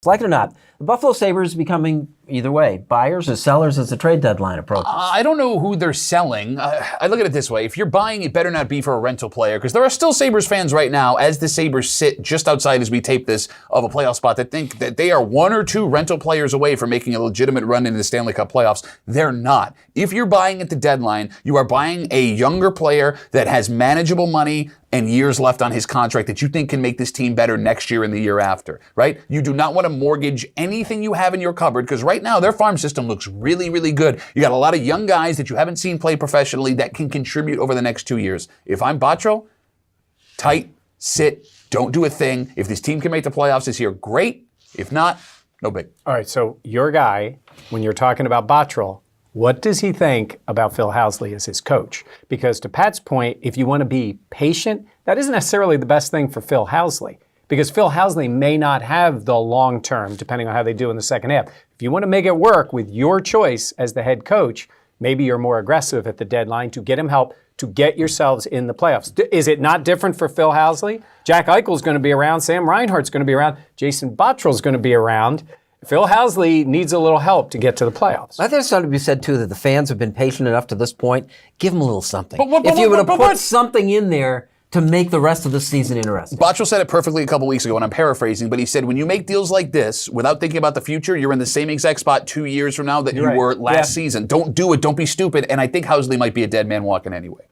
Like it or not, the Buffalo Sabres becoming, either way, buyers or sellers as the trade deadline approaches. I don't know who they're selling. I look at it this way. If you're buying, it better not be for a rental player, because there are still Sabres fans right now, as the Sabres sit just outside as we tape this, of a playoff spot, that think that they are 1 or 2 rental players away from making a legitimate run into the Stanley Cup playoffs. They're not. If you're buying at the deadline, you are buying a younger player that has manageable money and years left on his contract that you think can make this team better next year and the year after, right? You do not want to mortgage anything you have in your cupboard, because right now their farm system looks really, really good. You got a lot of young guys that you haven't seen play professionally that can contribute over the next 2 years. If I'm Botro, tight, sit, don't do a thing. If this team can make the playoffs this year, great. If not, no big. All right, so your guy, when you're talking about Bottrell, what does he think about Phil Housley as his coach? Because to Pat's point, if you want to be patient, that isn't necessarily the best thing for Phil Housley, because Phil Housley may not have the long term, depending on how they do in the second half. If you want to make it work with your choice as the head coach, maybe you're more aggressive at the deadline to get him help to get yourselves in the playoffs. Is it not different for Phil Housley? Jack Eichel's going to be around. Sam Reinhart's going to be around. Jason Bottrell's going to be around. Phil Housley needs a little help to get to the playoffs. I think there's something to be said, too, that the fans have been patient enough to this point. Give them a little something. If you would have put something in there to make the rest of the season interesting. Bottrell said it perfectly a couple weeks ago, and I'm paraphrasing, but he said, when you make deals like this without thinking about the future, you're in the same exact spot 2 years from now that you were last season. Don't do it. Don't be stupid. And I think Housley might be a dead man walking anyway.